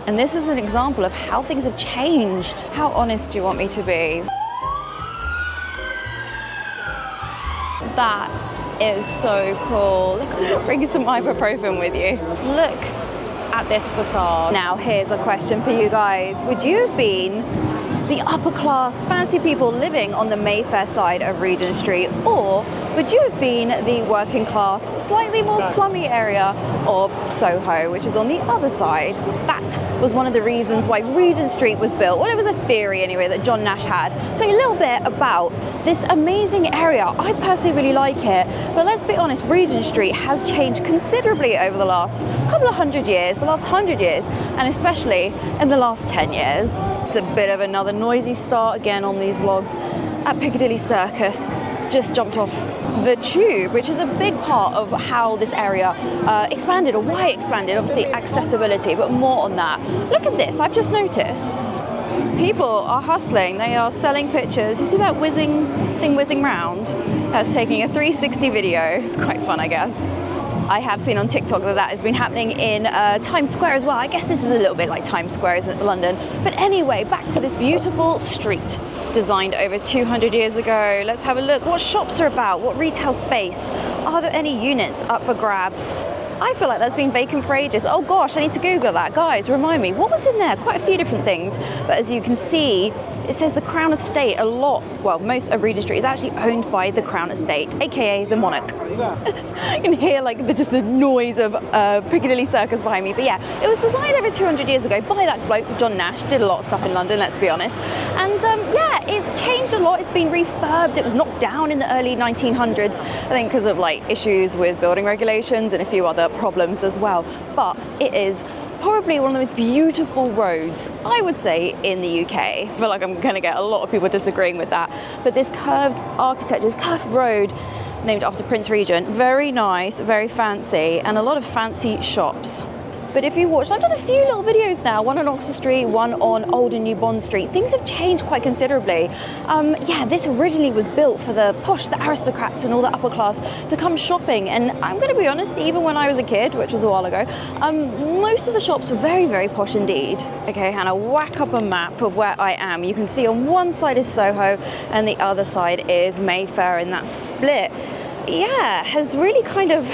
And this is an example of how things have changed. How honest do you want me to be? That is so cool. Bring some ibuprofen with you. Look at this facade. Now here's a question for you guys. Would you have been the upper class fancy people living on the Mayfair side of Regent Street, or would you have been the working class, slightly more slummy area of Soho, which is on the other side? That was one of the reasons why Regent Street was built. Well, it was a theory anyway that John Nash had. Tell you a little bit about this amazing area. I personally really like it, but let's be honest, Regent Street has changed considerably over the last couple of hundred years, the last 100 years, and especially in the last 10 years. It's a bit of another noisy start again on these vlogs at Piccadilly Circus. Just jumped off the tube, which is a big part of how this area expanded, or why it expanded. Obviously accessibility, but more on that. Look at this, I've just noticed. People are hustling, they are selling pictures. You see that whizzing round? That's taking a 360 video. It's quite fun, I guess. I have seen on TikTok that has been happening in Times Square as well. I guess this is a little bit like Times Square is in London. But anyway, back to this beautiful street designed over 200 years ago. Let's have a look. What shops are about? What retail space? Are there any units up for grabs? I feel like that's been vacant for ages. Oh gosh, I need to Google that. Guys, remind me, what was in there? Quite a few different things. But as you can see, it says the Crown Estate. A lot, well, most of Regent Street is actually owned by the Crown Estate, aka the monarch. You can hear like just the noise of Piccadilly Circus behind me. But yeah, it was designed over 200 years ago by that bloke, John Nash. Did a lot of stuff in London, let's be honest. And yeah, it's changed a lot. It's been refurbed. It was knocked down in the early 1900s, I think because of like issues with building regulations and a few other problems as well. But it is probably one of the most beautiful roads, I would say, in the UK. I feel like I'm going to get a lot of people disagreeing with that. But this curved architecture, this curved road named after Prince Regent, very nice, very fancy, and a lot of fancy shops. But if you watch, I've done a few little videos now, one on Oxford Street, one on Old and New Bond Street. Things have changed quite considerably. Yeah, this originally was built for the posh, the aristocrats and all the upper class to come shopping. And I'm going to be honest, even when I was a kid, which was a while ago, most of the shops were very, very posh indeed. Okay, Hannah, whack up a map of where I am. You can see on one side is Soho and the other side is Mayfair, and that split, yeah, has really kind of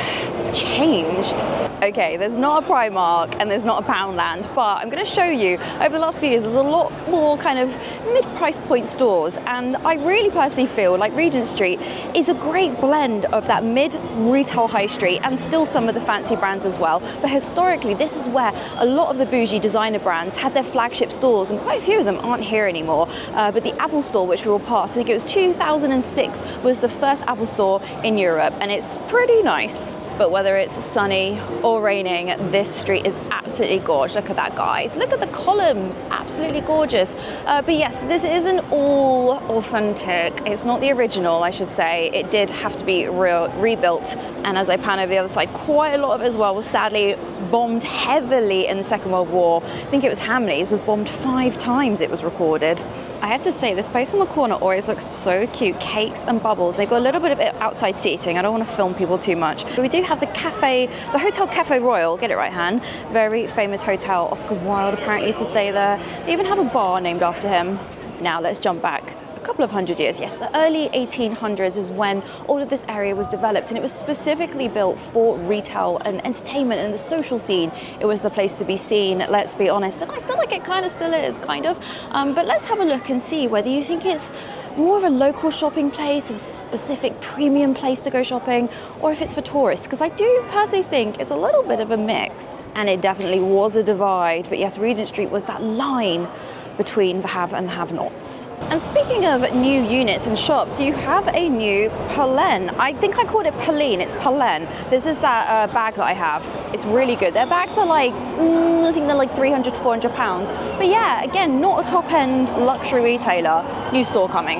changed. Okay, there's not a Primark and there's not a Poundland, but I'm going to show you over the last few years there's a lot more kind of mid-price point stores, and I really personally feel like Regent Street is a great blend of that mid-retail high street and still some of the fancy brands as well. But historically, this is where a lot of the bougie designer brands had their flagship stores, and quite a few of them aren't here anymore. But the Apple store, which we will pass, I think it was 2006, was the first Apple store in Europe, and it's pretty nice. But whether it's sunny or raining, this street is absolutely gorgeous. Look at that, guys. Look at the columns, absolutely gorgeous. But yes, this isn't all authentic. It's not the original, I should say. It did have to be rebuilt. And as I pan over the other side, quite a lot of it as well was sadly bombed heavily in the Second World War. I think it was Hamleys, was bombed 5 times, it was recorded. I have to say, this place on the corner always looks so cute. Cakes and bubbles. They've got a little bit of outside seating. I don't want to film people too much. But we do have the cafe, the Hotel Cafe Royal, get it right, Han. Very famous hotel. Oscar Wilde apparently used to stay there. They even have a bar named after him. Now let's jump back a couple of hundred years. Yes, the early 1800s is when all of this area was developed, and it was specifically built for retail and entertainment and the social scene. It was the place to be seen, let's be honest, and I feel like it kind of still is, kind of. But let's have a look and see whether you think it's more of a local shopping place, a specific premium place to go shopping, or if it's for tourists, because I do personally think it's a little bit of a mix. And it definitely was a divide, but yes, Regent Street was that line between the have and the have-nots. And speaking of new units and shops, you have a new Palen. I think I called it Paleen, it's Palen. This is that bag that I have. It's really good. Their bags are like, I think they're like 300 to 400 pounds. But yeah, again, not a top-end luxury retailer. New store coming.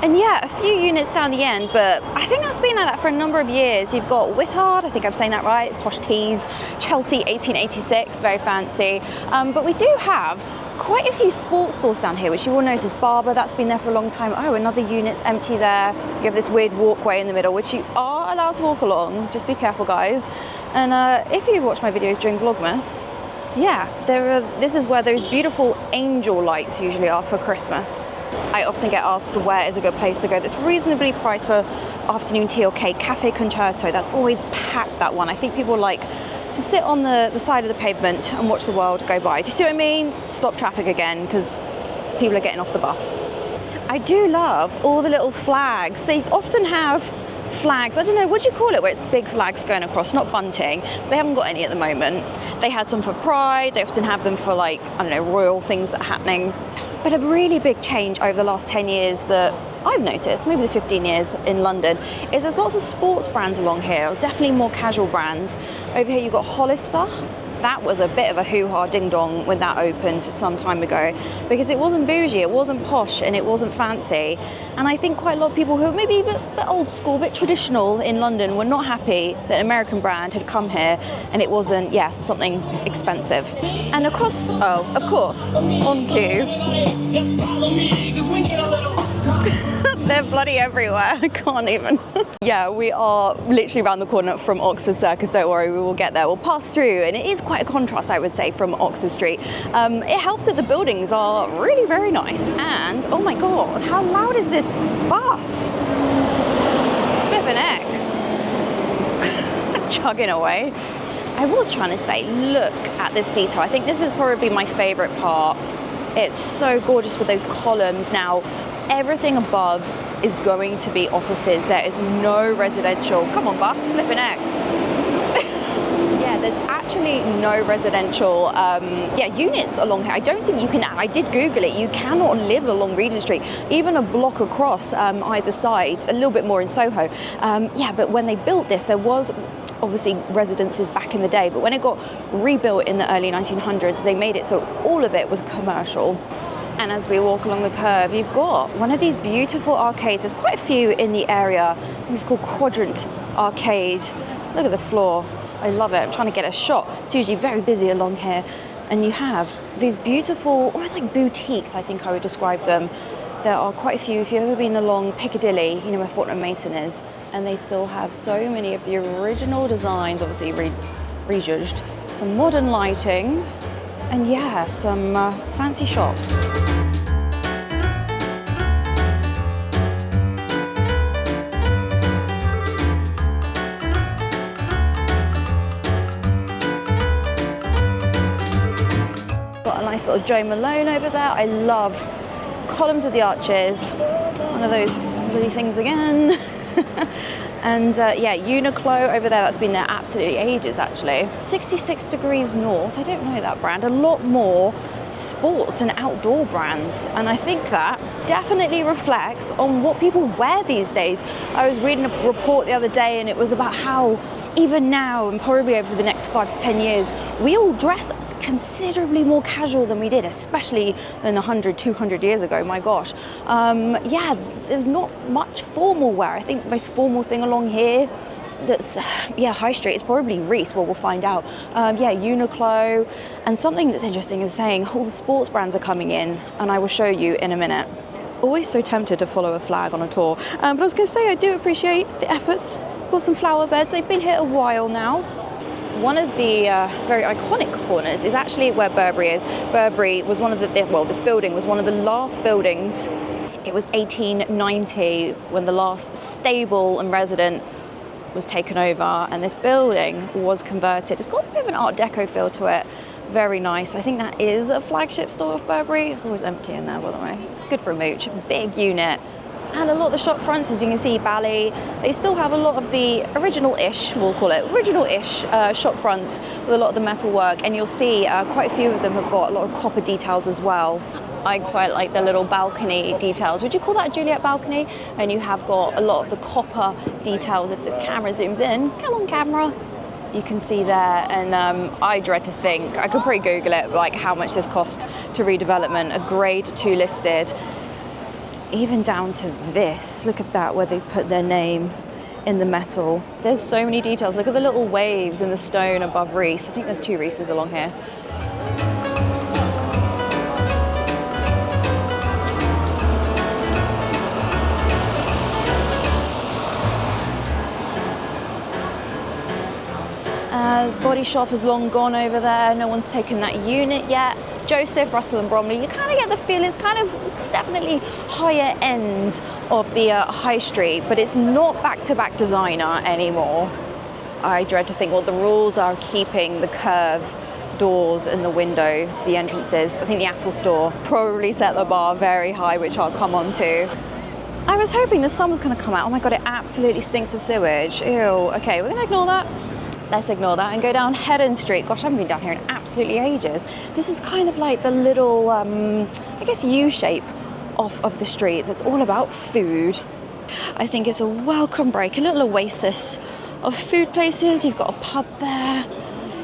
And yeah, a few units down the end, but I think that's been like that for a number of years. You've got Whittard, I think I'm saying that right, Posh Teas, Chelsea 1886, very fancy. But we do have quite a few sports stores down here, which you will notice. Barber, that's been there for a long time. Oh, another unit's empty there. You have this weird walkway in the middle, which you are allowed to walk along. Just be careful, guys. And if you watch my videos during Vlogmas, yeah, this is where those beautiful angel lights usually are for Christmas. I often get asked where is a good place to go that's reasonably priced for afternoon tea or cake. Cafe Concerto, that's always packed, that one. I think people like to sit on the side of the pavement and watch the world go by. Do you see what I mean? Stop traffic again, because people are getting off the bus. I do love all the little flags. They often have flags, I don't know, what do you call it, where it's big flags going across, not bunting. They haven't got any at the moment. They had some for Pride, they often have them for like, I don't know, royal things that are happening. But a really big change over the last 10 years that I've noticed, maybe the 15 years in London, is there's lots of sports brands along here, definitely more casual brands. Over here you've got Hollister. That was a bit of a hoo-ha ding-dong when that opened some time ago, because it wasn't bougie, it wasn't posh, and it wasn't fancy. And I think quite a lot of people who are maybe a bit old school, a bit traditional in London were not happy that an American brand had come here and it wasn't, yeah, something expensive. And of course, on cue. They're bloody everywhere, I can't even. Yeah, we are literally around the corner from Oxford Circus, don't worry, we will get there. We'll pass through, and it is quite a contrast, I would say, from Oxford Street. It helps that the buildings are really very nice. And, oh my God, how loud is this bus? Flippin' heck. Chugging away. I was trying to say, look at this detail. I think this is probably my favorite part. It's so gorgeous with those columns. Now, everything above is going to be offices. There is no residential. Come on, bus, flipping heck. Yeah, there's actually no residential units along here. I don't think you can, I did Google it, you cannot live along Regent Street, even a block across either side, a little bit more in Soho. Yeah, but when they built this, there was obviously residences back in the day, but when it got rebuilt in the early 1900s, they made it so all of it was commercial. And as we walk along the curve, you've got one of these beautiful arcades. There's quite a few in the area. It's called Quadrant Arcade. Look at the floor. I love it. I'm trying to get a shot. It's usually very busy along here. And you have these beautiful, almost like boutiques, I think I would describe them. There are quite a few. If you've ever been along Piccadilly, you know where Fortnum Mason is, and they still have so many of the original designs, obviously rejudged. Some modern lighting, and yeah, some fancy shops. Got a nice little Joe Malone over there. I love columns with the arches. One of those bloody things again. And yeah, Uniqlo over there, that's been there absolutely ages actually. 66 Degrees North, I don't know that brand. A lot more sports and outdoor brands. And I think that definitely reflects on what people wear these days. I was reading a report the other day and it was about how even now and probably over the next 5 to 10 years, we all dress considerably more casual than we did, especially than 100, 200 years ago, my gosh. Yeah, there's not much formal wear. I think the most formal thing along here that's, yeah, High Street is probably Reiss, well, we'll find out. Yeah, Uniqlo. And something that's interesting is saying all the sports brands are coming in, and I will show you in a minute. Always so tempted to follow a flag on a tour. But I was going to say, I do appreciate the efforts. Got some flower beds. They've been here a while now. One of the very iconic corners is actually where Burberry is. Burberry was one of the, well, this building was one of the last buildings. It was 1890 when the last stable and resident was taken over, and this building was converted. It's got a bit of an Art Deco feel to it. Very nice. I think that is a flagship store of Burberry. It's always empty in there, by the way. It's good for a mooch. Big unit. And a lot of the shop fronts, as you can see, Bally, they still have a lot of the original-ish, we'll call it, original-ish shop fronts with a lot of the metal work. And you'll see quite a few of them have got a lot of copper details as well. I quite like the little balcony details. Would you call that a Juliet balcony? And you have got a lot of the copper details. If this camera zooms in, come on camera, you can see there. And I dread to think, I could probably Google it, like how much this cost to redevelopment, a grade 2 listed. Even down to this, look at that, where they put their name in the metal. There's so many details. Look at the little waves in the stone above Reiss. I think there's 2 Reisses along here. Body Body Shop is long gone over there. No one's taken that unit yet. Joseph, Russell and Bromley, you kind of get the feel it's kind of definitely higher end of the high street, but it's not back-to-back designer anymore. I dread to think what the rules are keeping the curve doors and the window to the entrances. I think the Apple store probably set the bar very high, which I'll come on to. I was hoping the sun was going to come out. Oh my God, it absolutely stinks of sewage. Ew. Okay, we're going to ignore that. Let's ignore that and go down Regent Street. Gosh, I haven't been down here in absolutely ages. This is kind of like the little, I guess, U-shape of the street that's all about food. I think it's a welcome break, a little oasis of food places. You've got a pub there.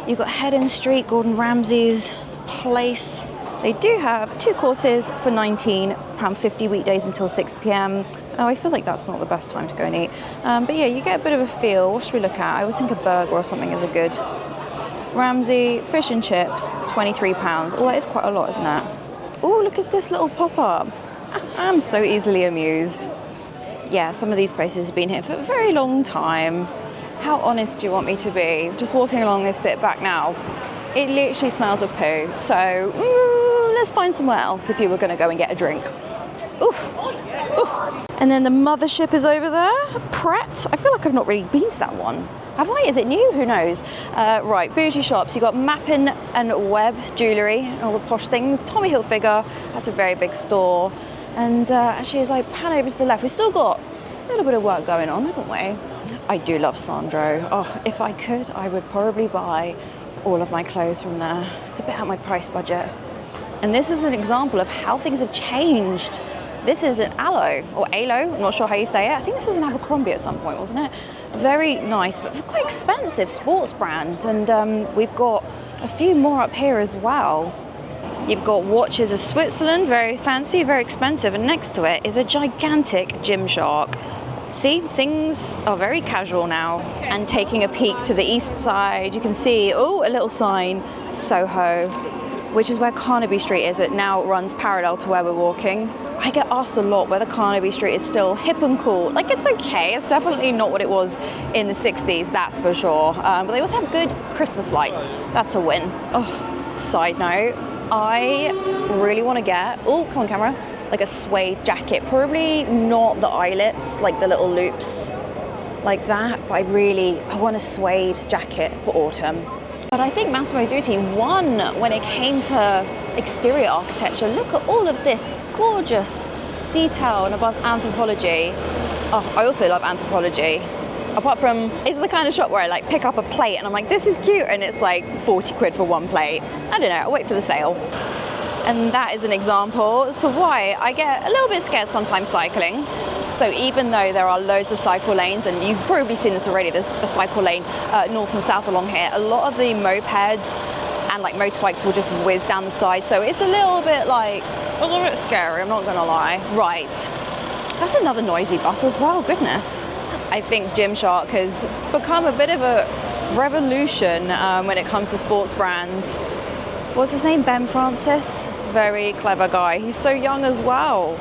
You've got Regent Street, Gordon Ramsay's place. They do have 2 courses for £19.50 weekdays until 6 p.m. Oh, I feel like that's not the best time to go and eat. But yeah, you get a bit of a feel. What should we look at? I always think a burger or something is a good. Ramsay, fish and chips, £23. Oh, that is quite a lot, isn't it? Oh, look at this little pop-up. I'm so easily amused. Yeah, some of these places have been here for a very long time. How honest do you want me to be? Just walking along this bit back now, it literally smells of poo. So let's find somewhere else if you were going to go and get a drink. Oof. Oof. And then the mothership is over there. Pret. I feel like I've not really been to that one. Have I? Is it new? Who knows? Right, bougie shops. You've got Mappin and Webb jewellery, all the posh things. Tommy Hilfiger. That's a very big store. And actually, as I pan over to the left, we've still got a little bit of work going on, haven't we? I do love Sandro. Oh, if I could, I would probably buy all of my clothes from there. It's a bit out of my price budget. And this is an example of how things have changed. This is an Alo, or Alo, I'm not sure how you say it. I think this was an Abercrombie at some point, wasn't it? Very nice, but quite expensive sports brand. And we've got a few more up here as well. You've got Watches of Switzerland, very fancy, very expensive. And next to it is a gigantic Gymshark. See, things are very casual now. And taking a peek to the east side, you can see, oh, a little sign, Soho, which is where Carnaby Street is. It now runs parallel to where we're walking. I get asked a lot whether Carnaby Street is still hip and cool. Like, it's okay. It's definitely not what it was in the 60s, that's for sure. But they also have good Christmas lights. That's a win. Oh, side note, I really want to get, oh, come on camera, like a suede jacket. Probably not the eyelets, like the little loops like that, but I want a suede jacket for autumn. But I think Massimo Dutti won when it came to exterior architecture. Look at all of this gorgeous detail and above Anthropologie. Oh, I also love Anthropologie. Apart from, it's the kind of shop where I like pick up a plate and I'm like, this is cute, and it's like 40 quid for one plate. I don't know, I'll wait for the sale. And that is an example. So why I get a little bit scared sometimes cycling. So even though there are loads of cycle lanes, and you've probably seen this already, there's a cycle lane north and south along here, a lot of the mopeds and like motorbikes will just whiz down the side. So it's a little bit like, a little bit scary, I'm not gonna lie. Right, that's another noisy bus as well, goodness. I think Gymshark has become a bit of a revolution when it comes to sports brands. What's his name? Ben Francis? Very clever guy. He's so young as well.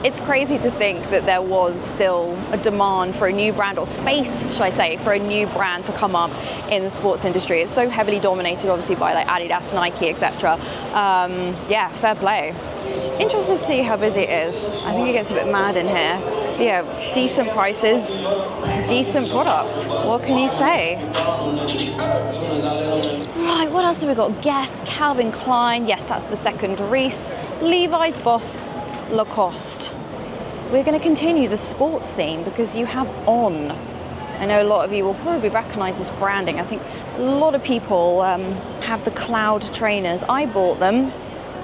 It's crazy to think that there was still a demand for a new brand, or space, should I say, for a new brand to come up in the sports industry. It's so heavily dominated, obviously, by like Adidas, Nike, etc. Yeah, fair play. Interested to see how busy it is. I think it gets a bit mad in here. Yeah, decent prices, decent product. What can you say? Right, what else have we got? Guess, Calvin Klein. Yes, that's the second Reese. Levi's, Boss, Lacoste. We're going to continue the sports theme because you have On. I know a lot of you will probably recognize this branding. I think a lot of people have the Cloud trainers. I bought them.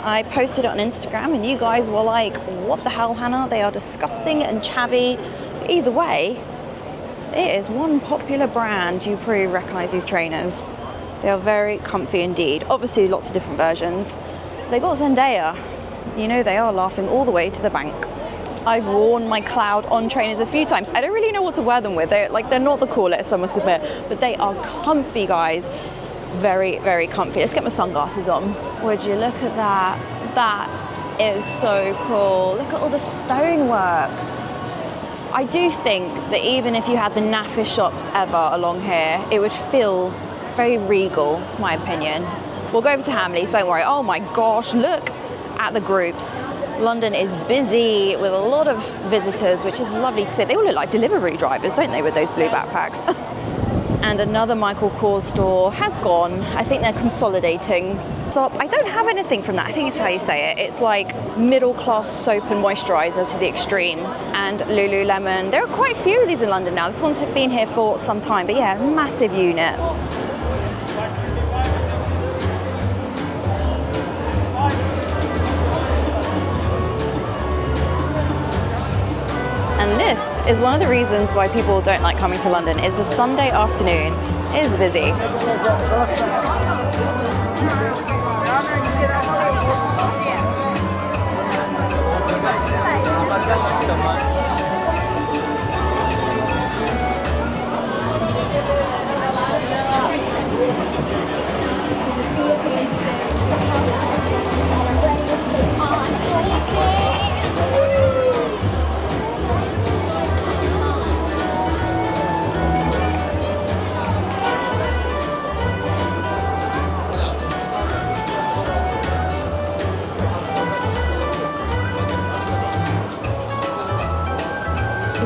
I posted it on Instagram and you guys were like, what the hell, Hannah? They are disgusting and chavvy. But either way, it is one popular brand. You probably recognize these trainers. They are very comfy indeed. Obviously, lots of different versions. They got Zendaya. You know they are laughing all the way to the bank. I've worn my Cloud On trainers a few times. I don't really know what to wear them with. They're not the coolest, I must admit, but they are comfy, guys. Very, very comfy. Let's get my sunglasses on. Would you look at that? That is so cool. Look at all the stonework. I do think that even if you had the naffest shops ever along here, it would feel Very regal, it's my opinion. We'll go over to Hamleys, don't worry. Oh my gosh, look at the groups. London is busy with a lot of visitors, which is lovely to see. They all look like delivery drivers, don't they, with those blue backpacks? And another Michael Kors store has gone. I think they're consolidating. So I don't have anything from that. I think it's how you say it. It's like middle class soap and moisturizer to the extreme. And Lululemon. There are quite a few of these in London now. This one's been here for some time, but yeah, massive unit. And this is one of the reasons why people don't like coming to London, is the Sunday afternoon is busy.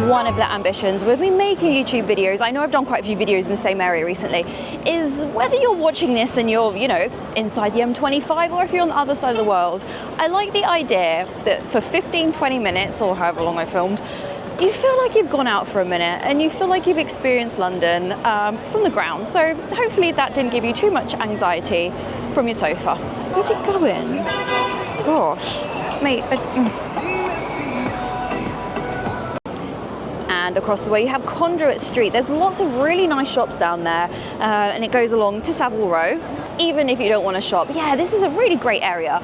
One of the ambitions with me making YouTube videos, I know I've done quite a few videos in the same area recently, is whether you're watching this and you're, you know, inside the M25 or if you're on the other side of the world, I like the idea that for 15-20 minutes or however long I filmed, you feel like you've gone out for a minute and you feel like you've experienced London from the ground. So hopefully that didn't give you too much anxiety from your sofa. Where's it going? Gosh, mate. And across the way you have Conduit Street. There's lots of really nice shops down there, and it goes along to Savile Row. Even if you don't want to shop, yeah, this is a really great area.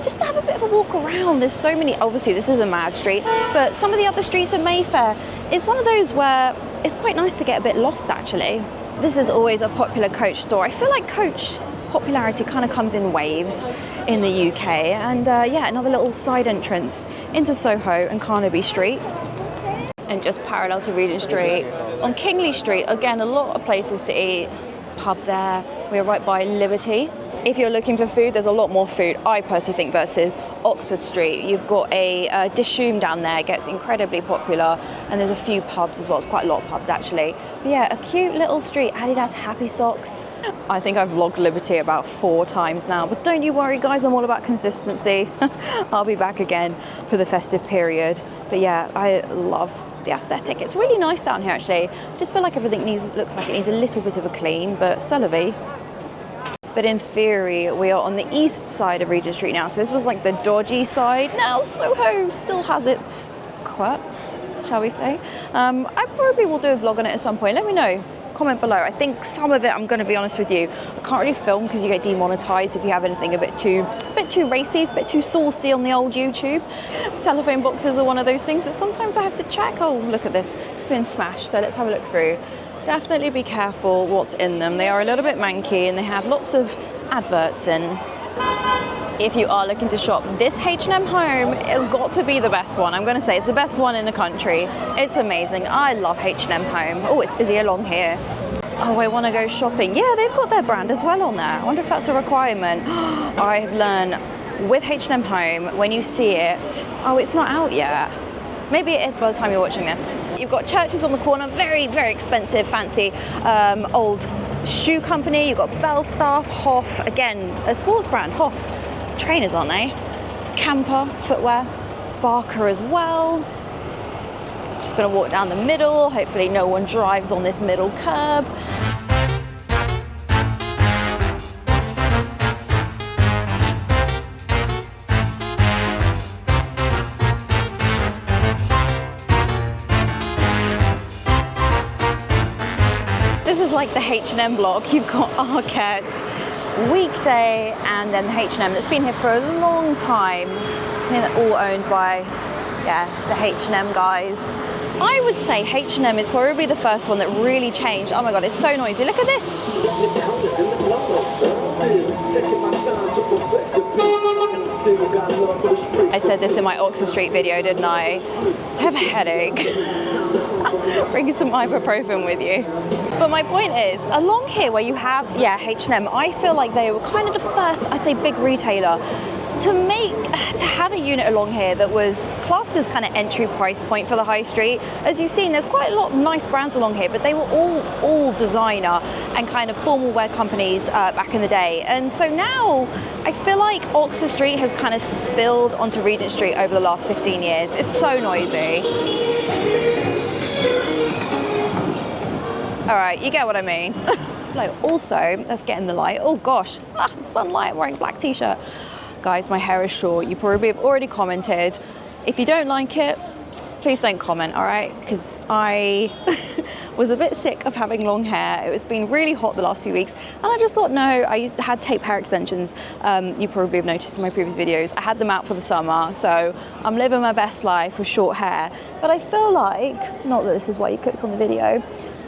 Just to have a bit of a walk around. There's so many, obviously this is a mad street, but some of the other streets in Mayfair is one of those where it's quite nice to get a bit lost actually. This is always a popular Coach store. I feel like Coach popularity kind of comes in waves in the UK. And yeah, another little side entrance into Soho and Carnaby Street. And just parallel to Regent Street, on Kingly Street, again, a lot of places to eat. Pub there, we're right by Liberty. If you're looking for food, there's a lot more food, I personally think, versus Oxford Street. You've got a Dishoom down there, gets incredibly popular, and there's a few pubs as well. It's quite a lot of pubs actually. But yeah, a cute little street. Adidas Happy Socks. I think I've vlogged Liberty about 4 times now, but don't you worry guys, I'm all about consistency. I'll be back again for the festive period. But yeah, I love the aesthetic. It's really nice down here actually. Just feel like everything looks like it needs a little bit of a clean, but c'est la vie. But in theory, we are on the east side of Regent Street now. So this was like the dodgy side. Now Soho still has its quirks, shall we say. I probably will do a vlog on it at some point. Let me know. Comment below. I think some of it, I'm going to be honest with you, I can't really film because you get demonetized if you have anything a bit too racy, a bit too saucy on the old YouTube. Telephone boxes are one of those things that sometimes I have to check. Oh, look at this. It's been smashed. So let's have a look through. Definitely be careful what's in them. They are a little bit manky and they have lots of adverts in. If you are looking to shop, this H&M Home has got to be the best one. I'm going to say it's the best one in the country. It's amazing. I love H&M Home. Oh, it's busy along here. Oh, I want to go shopping. Yeah, they've got their brand as well on there. I wonder if that's a requirement. I have learned with H&M Home, when you see it, oh, it's not out yet. Maybe it is by the time you're watching this. You've got Churches on the corner, very, very expensive, fancy, old shoe company. You've got Belstaff, Hoff, again, a sports brand, Hoff. Trainers, aren't they? Camper, footwear, Barker as well. Just gonna walk down the middle. Hopefully no one drives on this middle curb. This is like the H&M block. You've got Arquette, Weekday, and then the H&M that's been here for a long time. I think they're all owned by, yeah, the H&M guys. I would say H&M is probably the first one that really changed. Oh my God, it's so noisy. Look at this. I said this in my Oxford Street video, didn't I? I have a headache. Bring some ibuprofen with you. But my point is, along here where you have, yeah, H&M, I feel like they were kind of the first, I'd say, big retailer to have a unit along here that was classed as kind of entry price point for the high street. As you've seen, there's quite a lot of nice brands along here, but they were all designer and kind of formal wear companies back in the day. And so now I feel like Oxford Street has kind of spilled onto Regent Street over the last 15 years. It's so noisy. All right, you get what I mean. Like, also, let's get in the light. Oh gosh, sunlight, I'm wearing a black t-shirt. Guys, my hair is short. You probably have already commented. If you don't like it, please don't comment, all right? Because I was a bit sick of having long hair. It's been really hot the last few weeks. And I just thought, no, I had tape hair extensions. You probably have noticed in my previous videos. I had them out for the summer. So I'm living my best life with short hair. But I feel like, not that this is why you clicked on the video,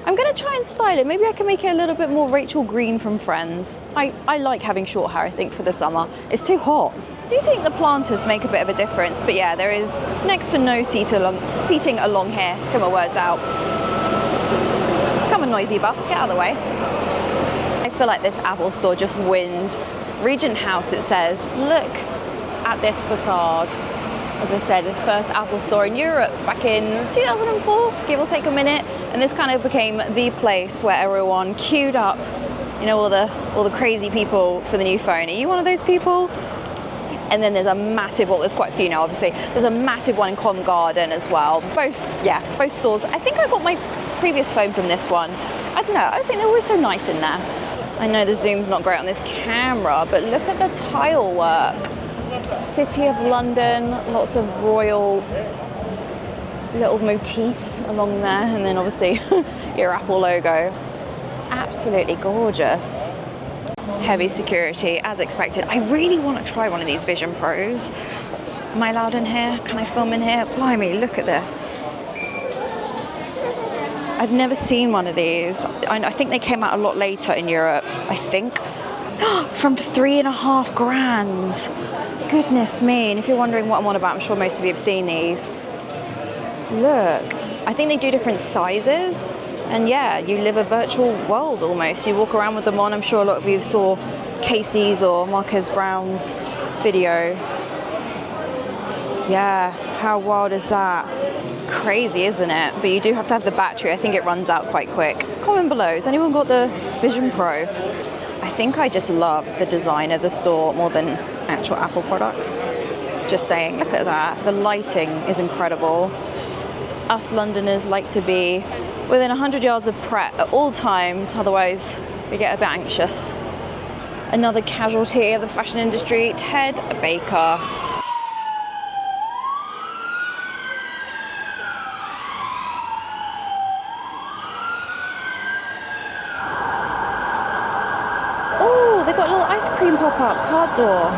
I'm gonna try and style it. Maybe I can make it a little bit more Rachel Green from Friends. I like having short hair, I think, for the summer. It's too hot. I do think the planters make a bit of a difference, but yeah, there is next to no seating along here. Get my words out. Come on, noisy bus, get out of the way. I feel like this Apple store just wins. Regent House, it says, look at this facade. As I said, the first Apple store in Europe back in 2004, give or take a minute. And this kind of became the place where everyone queued up, you know, all the crazy people for the new phone. Are you one of those people? And then there's a massive, well, there's quite a few now, obviously. There's a massive one in Covent Garden as well. Both stores. I think I got my previous phone from this one. I don't know, I just think they're always so nice in there. I know the zoom's not great on this camera, but look at the tile work. City of London, lots of royal little motifs along there, and then obviously your Apple logo. Absolutely gorgeous. Heavy security, as expected. I really want to try one of these Vision Pros. Am I allowed in here? Can I film in here? Blimey, look at this. I've never seen one of these. I think they came out a lot later in Europe, I think. From 3.5 grand. Goodness me, and if you're wondering what I'm on about, I'm sure most of you have seen these. Look, I think they do different sizes, and yeah, you live a virtual world almost. You walk around with them on. I'm sure a lot of you saw Casey's or Marquez Brown's video. Yeah, how wild is that? It's crazy, isn't it? But you do have to have the battery. I think it runs out quite quick. Comment below, has anyone got the Vision Pro? I think I just love the design of the store more than actual Apple products. Just saying, look at that. The lighting is incredible. Us Londoners like to be within 100 yards of Pret at all times, otherwise we get a bit anxious. Another casualty of the fashion industry, Ted Baker. Pop-up card door.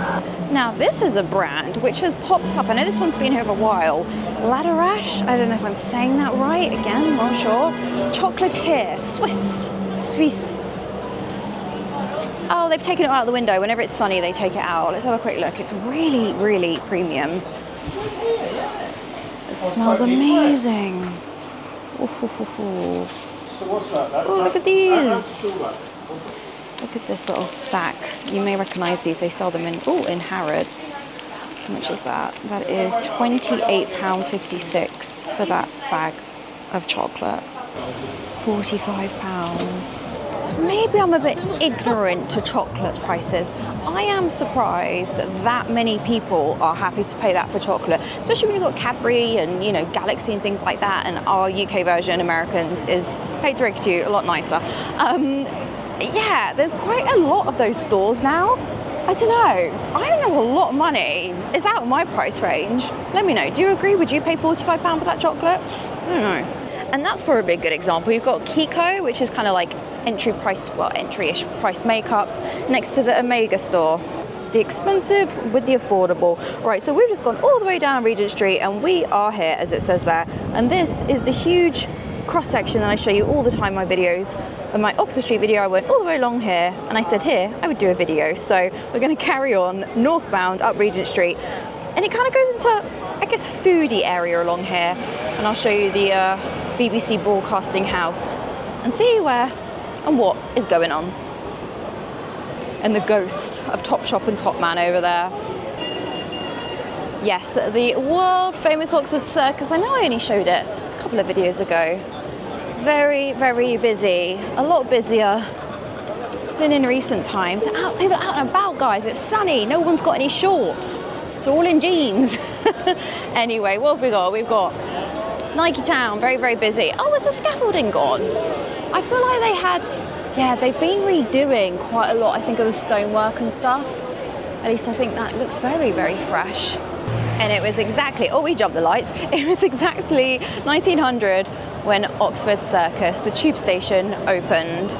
Now this is a brand which has popped up. I know this one's been here for a while. Laderash, I don't know if I'm saying that right. Again, not sure. Chocolatier, Swiss. Oh, they've taken it out of the window. Whenever it's sunny, they take it out. Let's have a quick look. It's really, really premium. It smells amazing. Oh, look at these. Look at this little stack. You may recognize these. They sell them in Harrods. How much is that? That is £28.56 for that bag of chocolate. £45. Maybe I'm a bit ignorant to chocolate prices. I am surprised that many people are happy to pay that for chocolate, especially when you've got Cadbury and, you know, Galaxy and things like that, and our UK version, Americans, is paid directly to you, a lot nicer. Yeah, there's quite a lot of those stores now. I don't know. I think that's a lot of money. It's out of my price range. Let me know. Do you agree? Would you pay £45 for that chocolate? I don't know. And that's probably a good example. You've got Kiko, which is kind of like entry-ish price makeup, next to the Omega store. The expensive with the affordable. Right, so we've just gone all the way down Regent Street and we are here, as it says there. And this is the huge cross-section that I show you all the time in my videos. In my Oxford Street video, I went all the way along here and I said here, I would do a video. So we're gonna carry on northbound up Regent Street. And it kind of goes into, I guess, foodie area along here. And I'll show you the BBC Broadcasting House and see where and what is going on. And the ghost of Topshop and Topman over there. Yes, the world famous Oxford Circus. I know I only showed it a couple of videos ago. Very, very busy. A lot busier than in recent times. People are out and about, guys. It's sunny. No one's got any shorts. It's all in jeans. Anyway, what have we got? We've got Nike Town. Very, very busy. Oh, is the scaffolding gone? I feel like they had... Yeah, they've been redoing quite a lot, I think, of the stonework and stuff. At least I think that looks very, very fresh. And it was exactly, oh, we jumped the lights. It was exactly 1900 when Oxford Circus, the tube station, opened.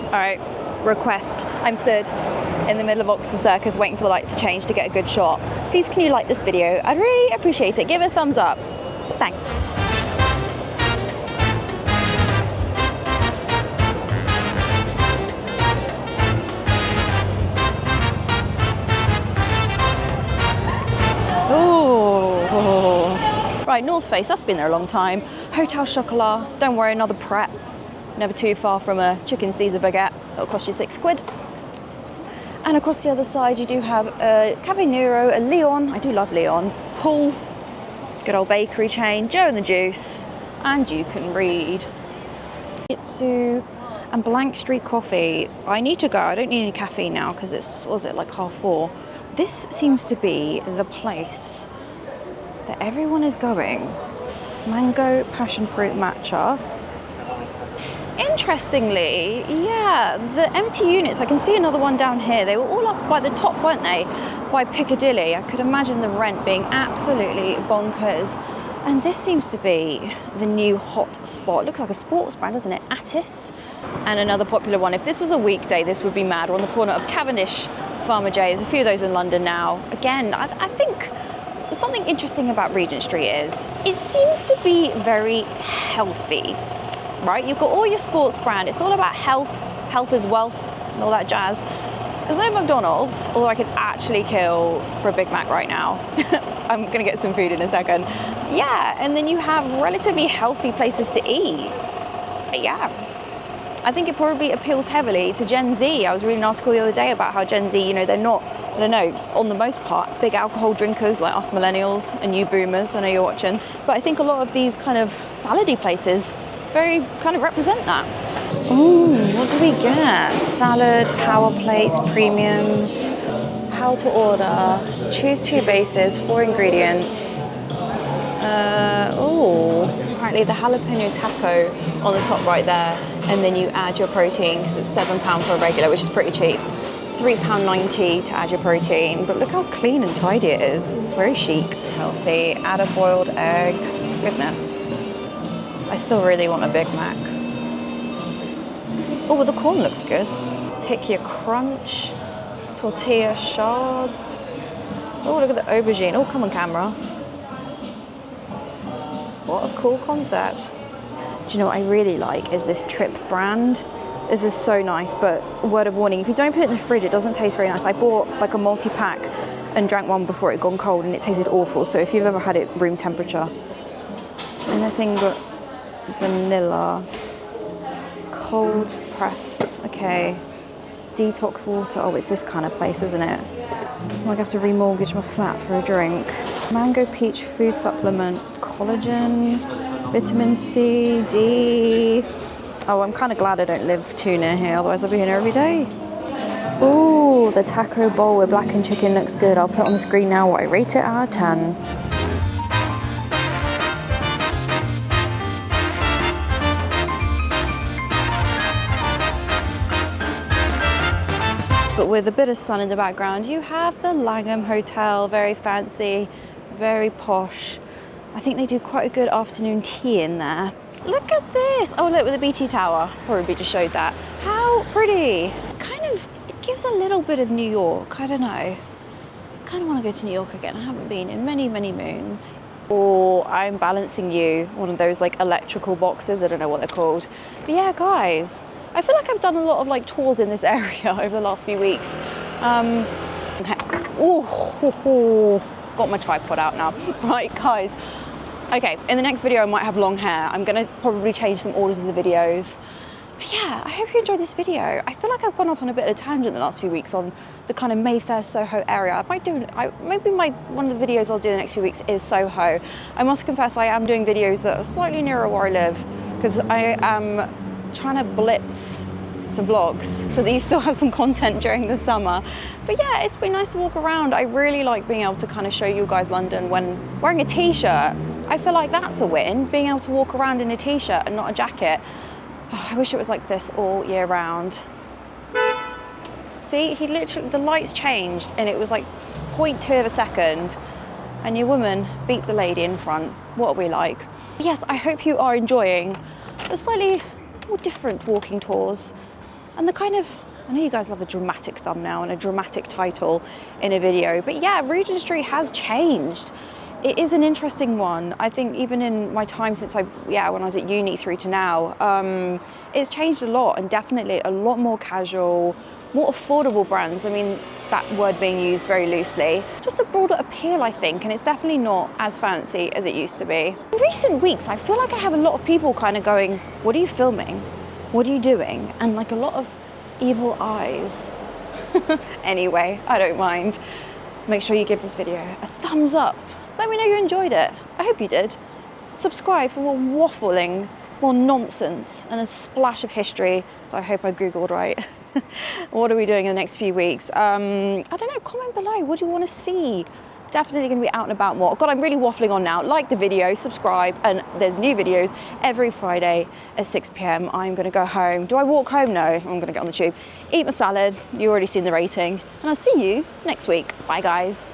All right, request. I'm stood in the middle of Oxford Circus waiting for the lights to change to get a good shot. Please, can you like this video? I'd really appreciate it. Give it a thumbs up. Thanks. Right, North Face, that's been there a long time. Hotel Chocolat, don't worry, another Pret. Never too far from a chicken Caesar baguette. It'll cost you £6. And across the other side, you do have a Cafe Nero, a Leon. I do love Leon. Pool, good old bakery chain, Joe and the Juice, and you can read. Itsu and Blank Street Coffee. I need to go. I don't need any caffeine now because it's, was it like 4:30? This seems to be the place that everyone is going. Mango, passion fruit, matcha. Interestingly, yeah, the empty units, I can see another one down here. They were all up by the top, weren't they? By Piccadilly. I could imagine the rent being absolutely bonkers. And this seems to be the new hot spot. It looks like a sports brand, doesn't it? Attis. And another popular one. If this was a weekday, this would be mad. We're on the corner of Cavendish, Farmer J. There's a few of those in London now. Again, I think something interesting about Regent Street is it seems to be very healthy, right? You've got all your sports brand. It's all about health. Health is wealth and all that jazz. There's no McDonald's, although I could actually kill for a Big Mac right now. I'm gonna get some food in a second. Yeah, and then you have relatively healthy places to eat. Yeah. I think it probably appeals heavily to Gen Z. I was reading an article the other day about how Gen Z, you know, they're not, I don't know, on the most part, big alcohol drinkers like us millennials and you boomers, I know you're watching. But I think a lot of these kind of salady places very kind of represent that. Ooh, what do we get? Salad, power plates, premiums, how to order, choose 2 bases, 4 ingredients. Apparently the jalapeno taco on the top right there, and then you add your protein because it's £7 for a regular, which is pretty cheap. £3.90 to add your protein, but look how clean and tidy it is. It's very chic, healthy. Add a boiled egg. Goodness. I still really want a Big Mac. Oh, well, the corn looks good. Pick your crunch, tortilla shards. Oh, look at the aubergine. Oh, come on, camera. What a cool concept. Do you know what I really like is this Trip brand. This is so nice, but word of warning, if you don't put it in the fridge, it doesn't taste very nice. I bought like a multi-pack and drank one before it had gone cold and it tasted awful. So if you've ever had it room temperature, anything but vanilla, cold pressed, okay. Detox water, oh, it's this kind of place, isn't it? I'm gonna have to remortgage my flat for a drink. Mango peach food supplement, collagen, vitamin C, D. Oh, I'm kind of glad I don't live too near here, otherwise I'll be here every day. Ooh, the taco bowl with blackened chicken looks good. I'll put on the screen now what I rate it out of 10. But with a bit of sun in the background, you have the Langham Hotel, very fancy, very posh. I think they do quite a good afternoon tea in there. Look at this. Oh, look, with the BT Tower. Probably just showed that. How pretty. Kind of, it gives a little bit of New York. I don't know. I kind of want to go to New York again. I haven't been in many, many moons. Or I'm balancing you, one of those like electrical boxes. I don't know what they're called. But yeah, guys, I feel like I've done a lot of like tours in this area over the last few weeks. Got my tripod out now. Right, guys. Okay, in the next video I might have long hair. I'm gonna probably change some orders of the videos. But yeah, I hope you enjoyed this video. I feel like I've gone off on a bit of a tangent the last few weeks on the kind of Mayfair Soho area. I might do, maybe one of the videos I'll do the next few weeks is Soho. I must confess I am doing videos that are slightly nearer where I live because I am trying to blitz some vlogs so that you still have some content during the summer. But yeah, it's been nice to walk around. I really like being able to kind of show you guys London when wearing a t-shirt. I feel like that's a win, being able to walk around in a t-shirt and not a jacket. Oh, I wish it was like this all year round. See, he literally, the lights changed and it was like 0.2 of a second and your woman beat the lady in front. What are we like? Yes, I hope you are enjoying the slightly more different walking tours and the kind of, I know you guys love a dramatic thumbnail and a dramatic title in a video, but yeah, Regent Street has changed. It is an interesting one. I think even in my time since when I was at uni through to now, it's changed a lot and definitely a lot more casual, more affordable brands. I mean, that word being used very loosely. Just a broader appeal, I think, and it's definitely not as fancy as it used to be. In recent weeks, I feel like I have a lot of people kind of going, what are you filming? What are you doing? And like a lot of evil eyes. Anyway, I don't mind. Make sure you give this video a thumbs up. Let me know you enjoyed it. I hope you did. Subscribe for more waffling, more nonsense, and a splash of history that I hope I Googled right. What are we doing in the next few weeks? I don't know, comment below. What do you want to see? Definitely going to be out and about more. God, I'm really waffling on now. Like the video, subscribe, and there's new videos every Friday at 6 p.m. I'm going to go home. Do I walk home? No, I'm going to get on the tube. Eat my salad. You've already seen the rating. And I'll see you next week. Bye, guys.